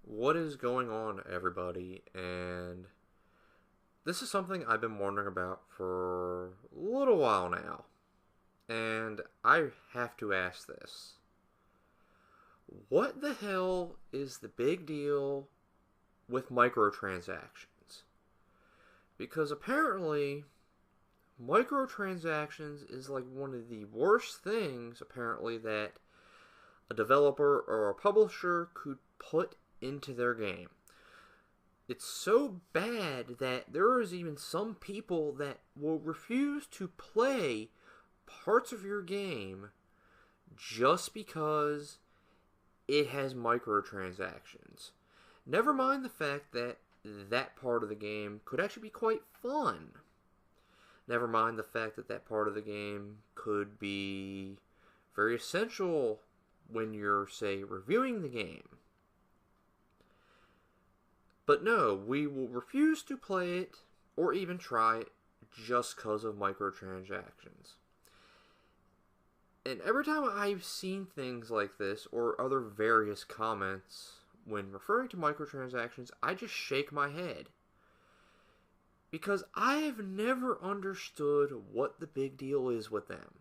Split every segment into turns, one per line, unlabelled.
What is going on, everybody? And this is something I've been wondering about for a little while now. And I have to ask this. What the hell is the big deal with microtransactions? Because apparently, microtransactions is like one of the worst things, apparently, that a developer or a publisher could put into their game. It's so bad that there is even some people that will refuse to play parts of your game just because it has microtransactions. Never mind the fact that that part of the game could actually be quite fun. Never mind the fact that that part of the game could be very essential when you're, say, reviewing the game. But no, we will refuse to play it or even try it just because of microtransactions. And every time I've seen things like this or other various comments when referring to microtransactions, I just shake my head. Because I have never understood what the big deal is with them.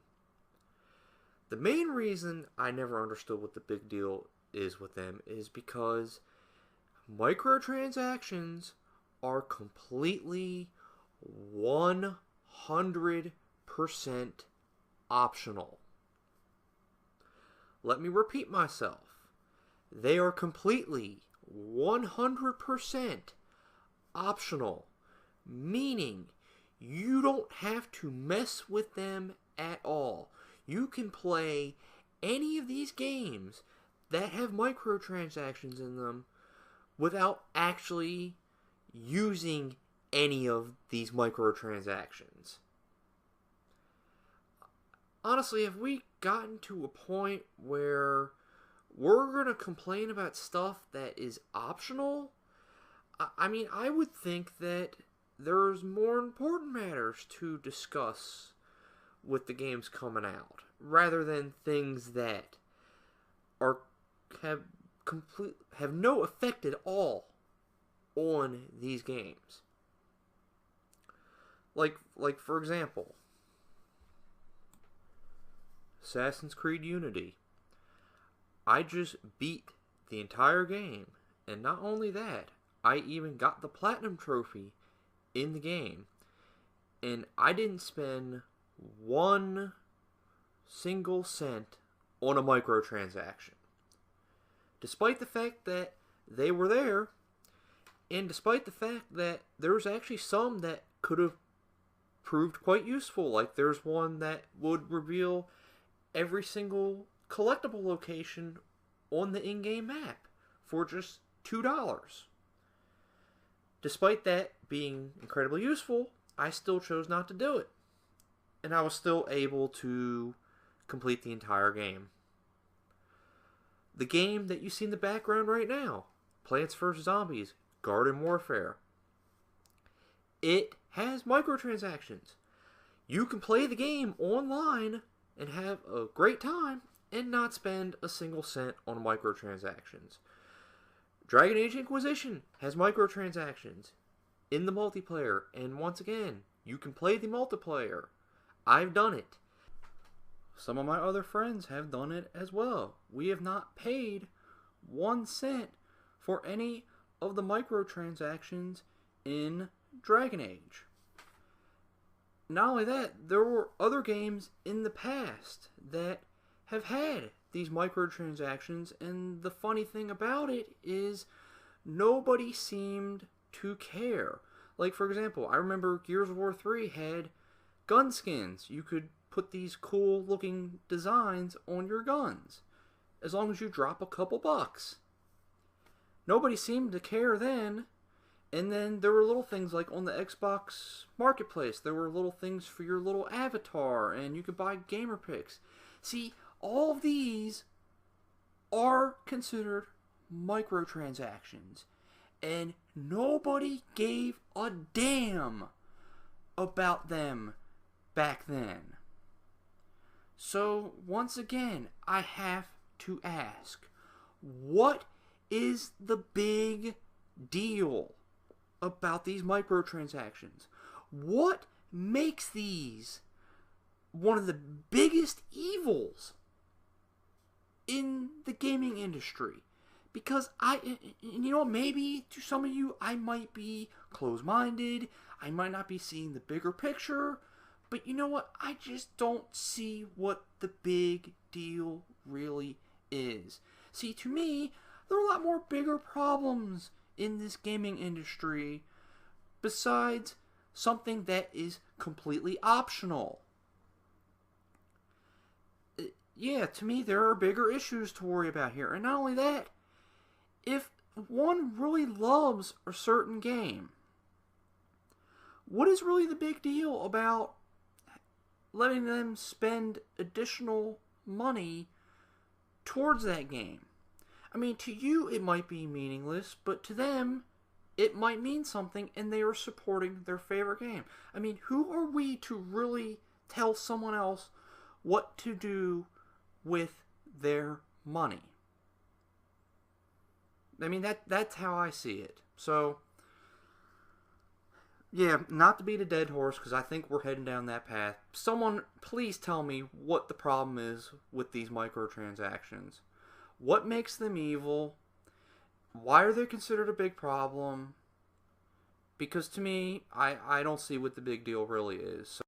The main reason I never understood what the big deal is with them is because microtransactions are completely 100% optional. Let me repeat myself. They are completely 100% optional, meaning you don't have to mess with them at all. You can play any of these games that have microtransactions in them without actually using any of these microtransactions. Honestly, have we gotten to a point where we're going to complain about stuff that is optional? I mean, I would think that there's more important matters to discuss with the games coming out, rather than things that are have no effect at all on these games. Like for example, Assassin's Creed Unity. I just beat the entire game, and not only that, I even got the Platinum Trophy in the game, and I didn't spend one single cent on a microtransaction. Despite the fact that they were there, and despite the fact that there was actually some that could have proved quite useful, like there's one that would reveal every single collectible location on the in-game map for just $2. Despite that being incredibly useful, I still chose not to do it. And I was still able to complete the entire game. The game that you see in the background right now, Plants vs. Zombies, Garden Warfare, it has microtransactions. You can play the game online and have a great time and not spend a single cent on microtransactions. Dragon Age Inquisition has microtransactions in the multiplayer, and once again, you can play the multiplayer. I've done it. Some of my other friends have done it as well. We have not paid 1 cent for any of the microtransactions in Dragon Age. Not only that, there were other games in the past that have had these microtransactions, and the funny thing about it is nobody seemed to care. Like, for example, I remember Gears of War 3 had gun skins. You could put these cool looking designs on your guns as long as you drop a couple bucks. Nobody seemed to care then. And then there were little things like on the Xbox Marketplace, there were little things for your little avatar, and you could buy gamer picks. See, all of these are considered microtransactions, and nobody gave a damn about them back then. So, once again, I have to ask, what is the big deal about these microtransactions? What makes these one of the biggest evils in the gaming industry? Because maybe to some of you, I might be closed-minded. I might not be seeing the bigger picture. But you know what? I just don't see what the big deal really is. See, to me, there are a lot more bigger problems in this gaming industry besides something that is completely optional. Yeah, to me, there are bigger issues to worry about here. And not only that, if one really loves a certain game, what is really the big deal about letting them spend additional money towards that game? I mean, to you it might be meaningless, but to them it might mean something, and they are supporting their favorite game. I mean, who are we to really tell someone else what to do with their money? I mean, that's how I see it. So, yeah, not to beat a dead horse, because I think we're heading down that path. Someone, please tell me what the problem is with these microtransactions. What makes them evil? Why are they considered a big problem? Because to me, I don't see what the big deal really is. So